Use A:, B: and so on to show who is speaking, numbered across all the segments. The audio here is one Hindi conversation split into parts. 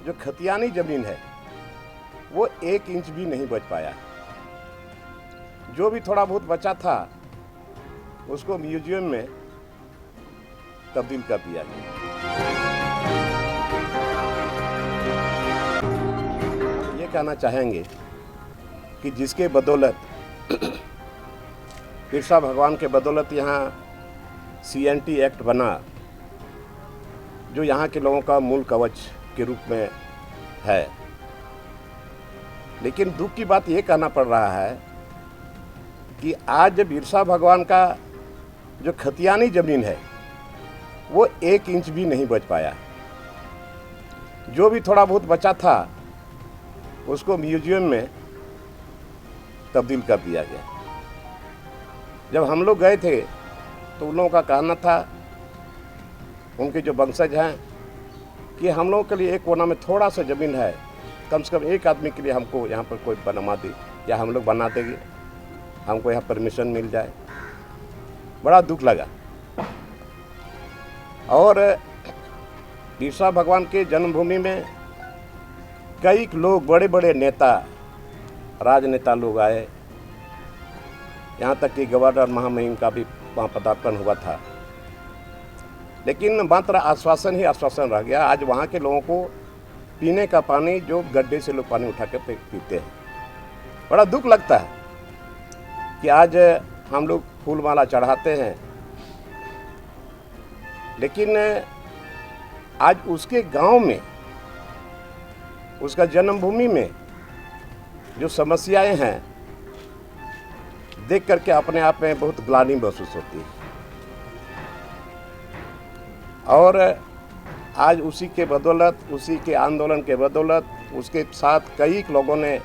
A: जो खतियानी जमीन है वो 1 इंच भी नहीं बच पाया। जो भी थोड़ा बहुत बचा था उसको म्यूजियम में तब्दील कर दिया गया। ये कहना चाहेंगे कि जिसके बदौलत बिरसा भगवान के बदौलत यहाँ CNT एक्ट बना, जो यहाँ के लोगों का मूल कवच के रूप में है। लेकिन दुख की बात ये कहना पड़ रहा है कि आज बिरसा भगवान का जो खतियानी जमीन है वो 1 इंच भी नहीं बच पाया। जो भी थोड़ा बहुत बचा था उसको म्यूजियम में तब्दील कर दिया गया। जब हम लोग गए थे तो उन लोगों का कहना था, उनके जो वंशज हैं, कि हम लोगों के लिए एक कोना में थोड़ा सा ज़मीन है, कम से कम एक आदमी के लिए हमको यहाँ पर कोई बनवा दे या हम लोग बना देंगे, हमको यहाँ परमिशन मिल जाए। बड़ा दुख लगा। और बिरसा भगवान के जन्मभूमि में कई लोग, बड़े बड़े नेता, राजनेता लोग आए, यहाँ तक कि गवर्नर महामहिम का भी वहाँ पदार्पण हुआ था। लेकिन मात्र आश्वासन ही आश्वासन रह गया। आज वहाँ के लोगों को पीने का पानी जो गड्ढे से लोग पानी उठा कर पीते हैं। बड़ा दुख लगता है कि आज हम लोग फूलमाला चढ़ाते हैं, लेकिन आज उसके गांव में, उसका जन्मभूमि में जो समस्याएं हैं देख करके अपने आप में बहुत ग्लानि महसूस होती है। और आज उसी के बदौलत, उसी के आंदोलन के बदौलत, उसके साथ कई लोगों ने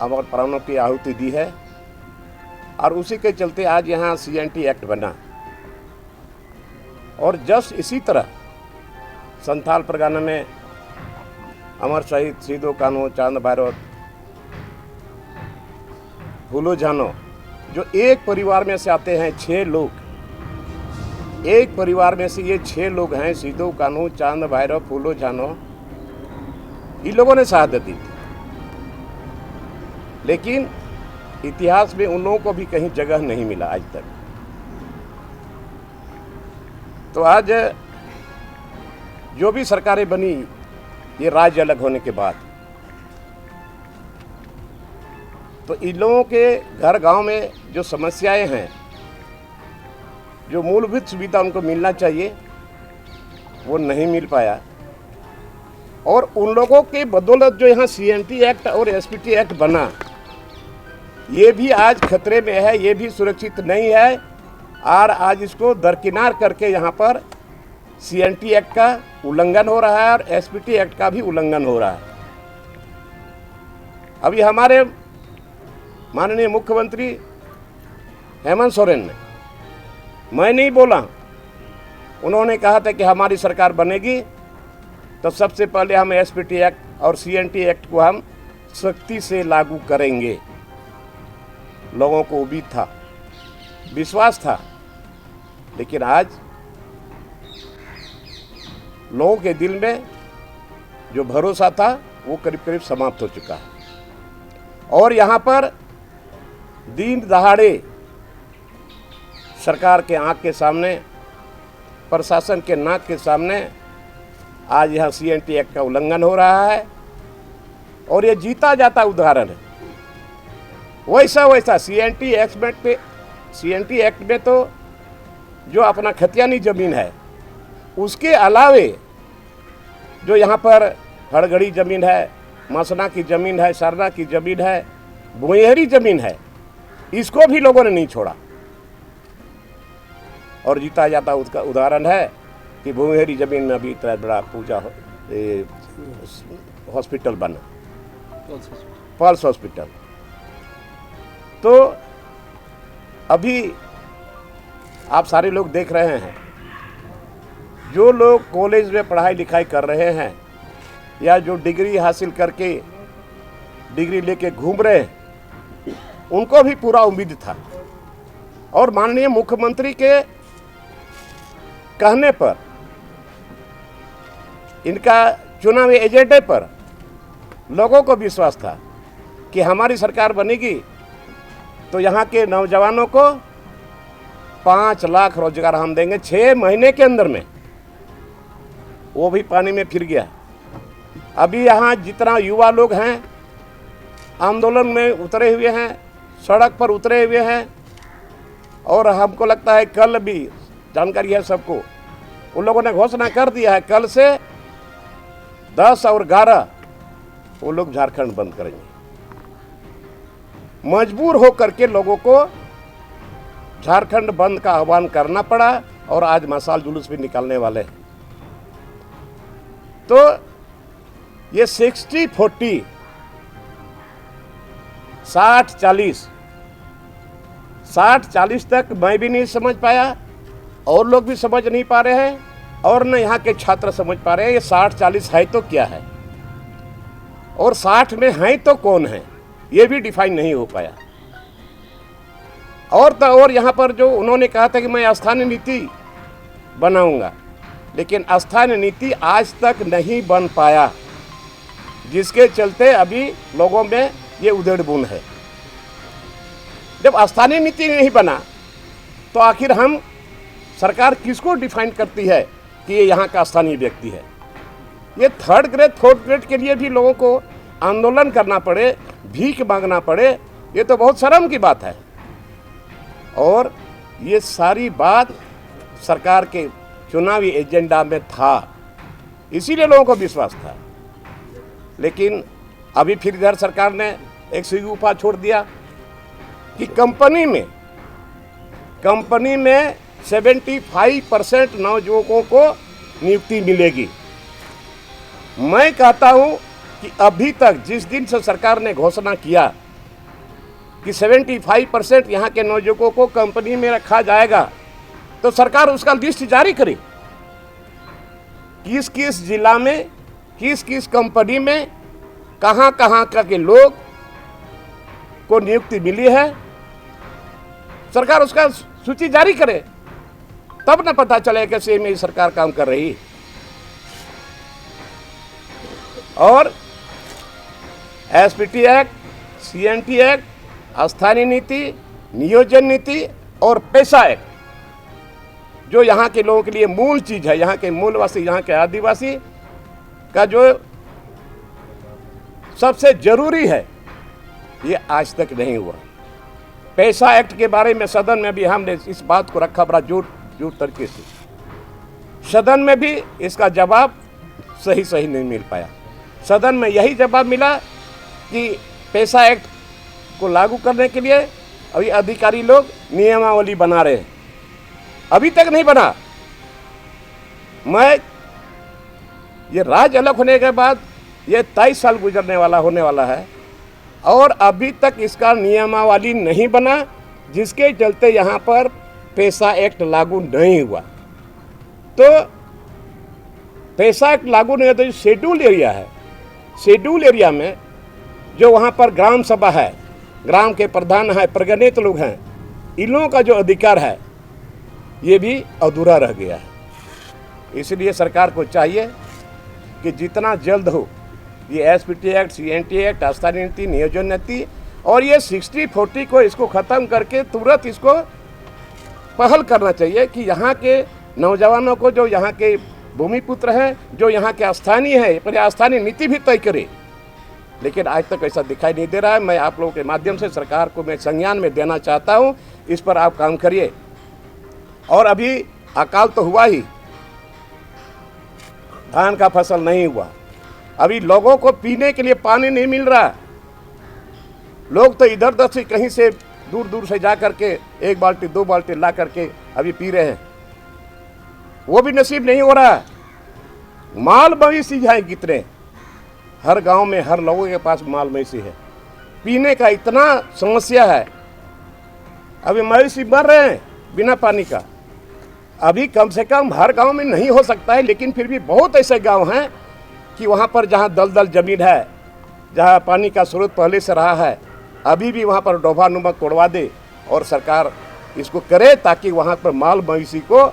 A: अमर प्राणों की आहुति दी है। और उसी के चलते आज यहाँ CNT एक्ट बना। और जस्ट इसी तरह संथाल परगना में अमर शहीद सिदो कान्हू, चांद भैरव, फूलो झानो, जो एक परिवार में से आते हैं 6 लोग, एक परिवार में से ये 6 लोग हैं, सिदो कान्हू, चांद भैरव, फूलो झानो, इन लोगों ने शहादत दी थी। लेकिन इतिहास में उन लोगों को भी कहीं जगह नहीं मिला आज तक। तो आज जो भी सरकारें बनी, ये राज्य अलग होने के बाद, तो इन लोगों के घर गांव में जो समस्याएं हैं, जो मूलभूत सुविधा उनको मिलना चाहिए, वो नहीं मिल पाया। और उन लोगों के बदौलत जो यहाँ CNT एक्ट और SPT एक्ट बना, ये भी आज खतरे में है, ये भी सुरक्षित नहीं है। और आज इसको दरकिनार करके यहाँ पर CNT एक्ट का उल्लंघन हो रहा है और SPT एक्ट का भी उल्लंघन हो रहा है। अभी हमारे माननीय मुख्यमंत्री हेमंत सोरेन ने, मैं नहीं बोला, उन्होंने कहा था कि हमारी सरकार बनेगी तो सबसे पहले हम SPT एक्ट और CNT एक्ट को हम सख्ती से लागू करेंगे। लोगों को उम्मीद था, विश्वास था, लेकिन आज लोगों के दिल में जो भरोसा था वो करीब करीब समाप्त हो चुका है। और यहाँ पर दिन दहाड़े सरकार के आंख के सामने, प्रशासन के नाक के सामने आज यहाँ CNT एक्ट का उल्लंघन हो रहा है। और ये जीता जाता उदाहरण है। वैसा CNT एक्ट में तो जो अपना खतियानी जमीन है, उसके अलावे जो यहाँ पर हड़गड़ी जमीन है, मसना की जमीन है, सरना की जमीन है, भुइहरी जमीन है, इसको भी लोगों ने नहीं छोड़ा। और जीता जाता उसका उदाहरण है कि भुइहरी जमीन में अभी इतना बड़ा पूजा हॉस्पिटल बना, पल्स हॉस्पिटल। तो अभी आप सारे लोग देख रहे हैं, जो लोग कॉलेज में पढ़ाई लिखाई कर रहे हैं या जो डिग्री हासिल करके डिग्री लेके घूम रहे हैं, उनको भी पूरा उम्मीद था। और माननीय मुख्यमंत्री के कहने पर इनका चुनावी एजेंडे पर लोगों को विश्वास था कि हमारी सरकार बनेगी तो यहाँ के नौजवानों को 5 लाख रोजगार हम देंगे 6 महीने के अंदर में। वो भी पानी में फिर गया। अभी यहाँ जितना युवा लोग हैं आंदोलन में उतरे हुए हैं, सड़क पर उतरे हुए हैं, और हमको लगता है कल भी जानकारी है सबको, उन लोगों ने घोषणा कर दिया है कल से 10 और 11 वो लोग झारखंड बंद करेंगे। मजबूर होकर के लोगों को झारखंड बंद का आह्वान करना पड़ा और आज मशाल जुलूस भी निकालने वाले हैं। तो ये 60-40 60-40 तक मैं भी नहीं समझ पाया और लोग भी समझ नहीं पा रहे हैं और न यहाँ के छात्र समझ पा रहे हैं। ये 60-40 है तो क्या है और 60 में है तो कौन है, ये भी डिफाइन नहीं हो पाया। और तो और यहाँ पर जो उन्होंने कहा था कि मैं स्थानीय नीति बनाऊंगा, लेकिन स्थानीय नीति आज तक नहीं बन पाया, जिसके चलते अभी लोगों में ये उधेड़-बुन है। जब स्थानीय नीति नहीं बना तो आखिर हम सरकार किसको डिफाइन करती है कि ये यहाँ का स्थानीय व्यक्ति है। ये 3rd ग्रेड 4th ग्रेड के लिए भी लोगों को आंदोलन करना पड़े, भीख मांगना पड़े, ये तो बहुत शर्म की बात है। और ये सारी बात सरकार के चुनावी एजेंडा में था, इसीलिए लोगों को विश्वास था। लेकिन अभी फिर इधर सरकार ने एक सिगुफा छोड़ दिया कि कंपनी में 75% नौजुवकों को नियुक्ति मिलेगी। मैं कहता हूं कि अभी तक जिस दिन से सरकार ने घोषणा किया कि 75% यहाँ के नौजुवकों को कंपनी में रखा जाएगा, तो सरकार उसका लिस्ट जारी करे, किस किस जिला में, किस किस कंपनी में, कहाँ कहाँ के लोग को नियुक्ति मिली है। सरकार उसका सूची जारी करे, तब न पता चले कैसे मेरी सरकार काम कर रही। और एसपीटी एक्ट, सीएनटी एक्ट, स्थानीय नीति, नियोजन नीति और पैसा एक्ट, जो यहाँ के लोगों के लिए मूल चीज है, यहाँ के मूलवासी, यहाँ के आदिवासी का जो सबसे जरूरी है, ये आज तक नहीं हुआ। पैसा एक्ट के बारे में सदन में भी हमने इस बात को रखा बड़ा जोर तरीके से, सदन में भी इसका जवाब सही नहीं मिल पाया। सदन में यही जवाब मिला कि पैसा एक्ट को लागू करने के लिए अभी अधिकारी लोग नियमावली बना रहे हैं, अभी तक नहीं बना। ये राज्य अलग होने के बाद ये 23 साल होने वाला है और अभी तक इसका नियमावली नहीं बना, जिसके चलते यहाँ पर पैसा एक्ट लागू नहीं हुआ। तो पैसा एक्ट लागू नहीं होता, जो शेड्यूल एरिया है, शेड्यूल एरिया में जो वहाँ पर ग्राम सभा है, ग्राम के प्रधान है, प्रगणित लोग हैं, इन लोगों का जो अधिकार है ये भी अधूरा रह गया है। इसलिए सरकार को चाहिए कि जितना जल्द हो ये एसपीटी एक्ट, सीएनटी एक्ट, स्थानीय नीति, नियोजन नीति और ये 60-40 को इसको ख़त्म करके तुरंत इसको पहल करना चाहिए कि यहाँ के नौजवानों को, जो यहाँ के भूमिपुत्र हैं, जो यहाँ के स्थानीय है, पहले स्थानीय नीति भी तय करे। लेकिन आज तक ऐसा दिखाई नहीं दे रहा है। मैं आप लोगों के माध्यम से सरकार को मैं संज्ञान में देना चाहता हूँ, इस पर आप काम करिए। और अभी अकाल तो हुआ ही, धान का फसल नहीं हुआ, अभी लोगों को पीने के लिए पानी नहीं मिल रहा। लोग तो इधर उधर से कहीं से दूर से जा करके 1 बाल्टी 2 बाल्टी ला करके अभी पी रहे हैं, वो भी नसीब नहीं हो रहा। माल मवेशी है कितने, हर गांव में हर लोगों के पास माल मवेशी है, पीने का इतना समस्या है। अभी मवेशी मर रहे हैं बिना पानी का। अभी कम से कम हर गांव में नहीं हो सकता है, लेकिन फिर भी बहुत ऐसे गांव हैं कि वहाँ पर जहाँ दलदल जमीन है, जहाँ पानी का स्रोत पहले से रहा है, अभी भी वहाँ पर डोभा नुमा तोड़वा दे और सरकार इसको करे ताकि वहाँ पर माल मवेशी को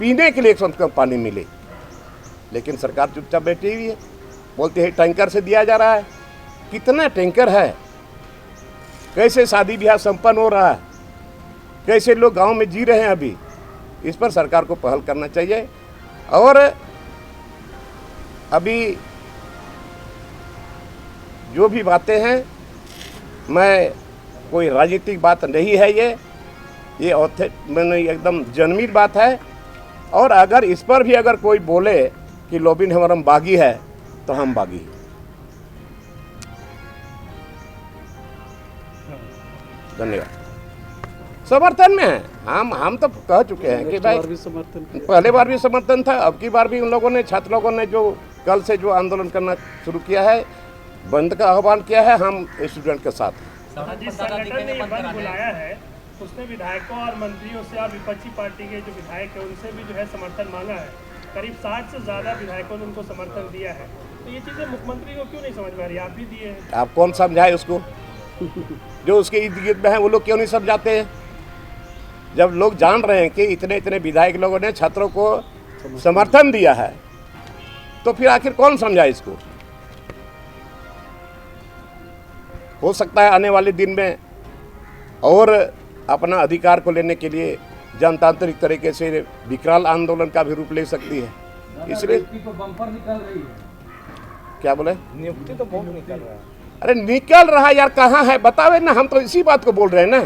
A: पीने के लिए कम से कम पानी मिले। लेकिन सरकार चुपचाप बैठी हुई है, बोलते हैं टैंकर से दिया जा रहा है। कितना टैंकर है, कैसे शादी ब्याह संपन्न हो रहा है, कैसे लोग गांव में जी रहे हैं अभी, इस पर सरकार को पहल करना चाहिए। और अभी जो भी बातें हैं, मैं कोई राजनीतिक बात नहीं है, ये मैंने एकदम जनमीन बात है। और अगर इस पर भी अगर कोई बोले कि लोबिन हमारा बागी है, तो हम बागी हैं। धन्यवाद। समर्थन में है, हम तो कह चुके हैं कि भाई पहले बार भी समर्थन था, अब की बार भी उन लोगों ने, छात्र लोगों ने जो कल से जो आंदोलन करना शुरू किया है, बंद का आह्वान किया है, हम स्टूडेंट के साथ हैं।
B: जिस संगठन ने ये बंद बुलाया है उसने विधायकों और मंत्रियों से और विपक्षी पार्टी के जो विधायक है उनसे भी जो है समर्थन मांगा है। करीब 60 से ज़्यादा विधायकों ने उनको समर्थन दिया है। तो ये चीज़ें मुख्यमंत्री को क्यों नहीं समझ में आ रही? आप भी दिए हैं।
A: आप कौन समझाए उसको? जो उसके इर्द गिर्द में है वो लोग क्यों नहीं समझाते हैं? जब लोग जान रहे हैं कि इतने इतने विधायक लोगों ने छात्रों को समर्थन दिया है, तो फिर आखिर कौन समझाए इसको? हो सकता है आने वाले दिन में और अपना अधिकार को लेने के लिए जनतांत्रिक तरीके से विकराल आंदोलन का भी रूप ले सकती है। इसलिए
C: तो बम्पर निकल रही है।
A: क्या बोले?
B: नियुक्ति तो बहुत निकल रहा है।
A: अरे निकल रहा यार, कहाँ है बतावे ना। हम तो इसी बात को बोल रहे हैं ना,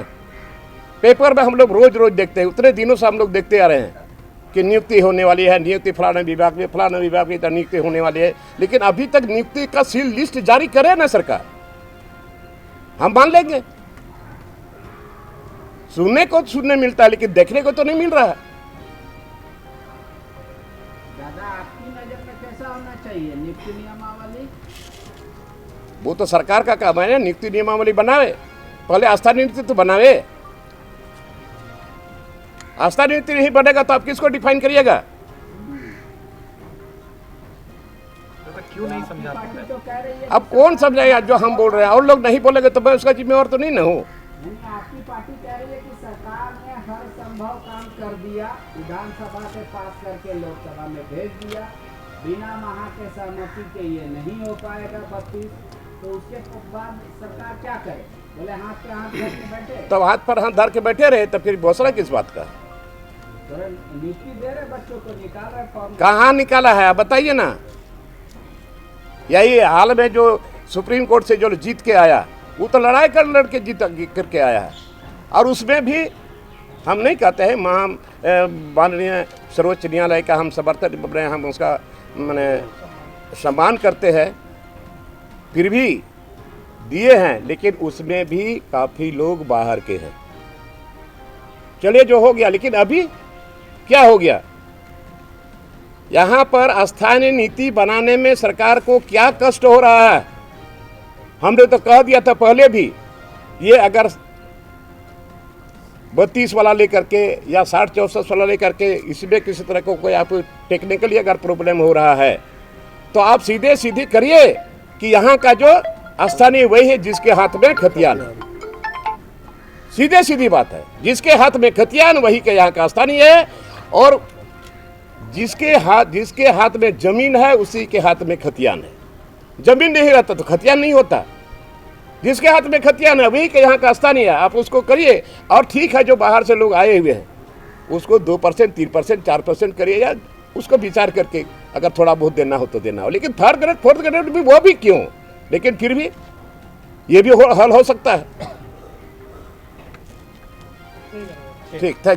A: पेपर में हम लोग रोज रोज देखते हैं, उतने दिनों से हम लोग देखते आ रहे हैं कि नियुक्ति होने वाली है, नियुक्ति फलाने विभाग में, फलाने विभाग में नियुक्ति होने वाली है। लेकिन अभी तक नियुक्ति का सील लिस्ट जारी करे ना सरकार, हम मान लेंगे। सुनने मिलता है, लेकिन देखने को तो नहीं मिल रहा है।
C: दादा, आपकी नजर में कैसा होना चाहिए नियुक्ति नियमावली?
A: वो तो सरकार का काम है ना, नियुक्ति नियमावली बनावे। पहले आस्था नीति तो बनावे। आस्था नीति नहीं बनेगा तो आप किसको डिफाइन करिएगा?
B: क्यों नहीं समझा पाते?
C: तो कह रही है
A: अब कौन समझाएगा जो हम बोल रहे हैं? और लोग नहीं बोलेंगे तो मैं उसका जिम्मेवार तो नहीं ना हूँ।
C: आपकी पार्टी कह रही है कि सरकार ने हर संभव काम कर दिया, विधानसभा से पास करके लोकसभा में भेज दिया, बिना महा के सहमति के ये नहीं हो पाएगा 32। तो उसके बाद सरकार क्या करे? बोले हाथ पे हाथ धर के बैठे।
A: तब हाथ पर हाथ धर के बैठे रहे, तब फिर घोषणा किस बात का?
C: नियुक्ति दे रहे बच्चों को, निकाल रहे फॉर्म।
A: कहाँ निकाला है आप बताइए ना। यही हाल में जो सुप्रीम कोर्ट से जो जीत के आया, वो तो लड़ाई लड़के जीत करके आया है। और उसमें भी हम नहीं कहते हैं माननीय सर्वोच्च न्यायालय का हम समर्थन, हम उसका माने सम्मान करते हैं, फिर भी दिए हैं। लेकिन उसमें भी काफ़ी लोग बाहर के हैं। चलिए जो हो गया, लेकिन अभी क्या हो गया? यहाँ पर स्थानीय नीति बनाने में सरकार को क्या कष्ट हो रहा है? हमने तो कह दिया था पहले भी, ये अगर 32 वाला लेकर के या 60-64 वाला लेकर के इसमें किसी तरह को कोई आप टेक्निकली अगर प्रॉब्लम हो रहा है, तो आप सीधे सीधे करिए कि यहाँ का जो स्थानीय वही है जिसके हाथ में खतियान है। सीधे सीधी बात है, जिसके हाथ में खतियान वही के यहाँ का स्थानीय है। और जिसके हाथ में जमीन है उसी के हाथ में खतियान है। जमीन नहीं रहता तो खतियान नहीं होता। जिसके हाथ में खतियान है वही के यहाँ का स्थानीय है। आप उसको करिए। और ठीक है, जो बाहर से लोग आए हुए हैं उसको 2%, 3%, 4% करिए, या उसको विचार करके अगर थोड़ा बहुत देना हो तो देना हो। लेकिन 3rd ग्रेड 4th ग्रेड भी वो भी क्यों? लेकिन फिर भी ये भी हल हो सकता है। ठीक, थैंक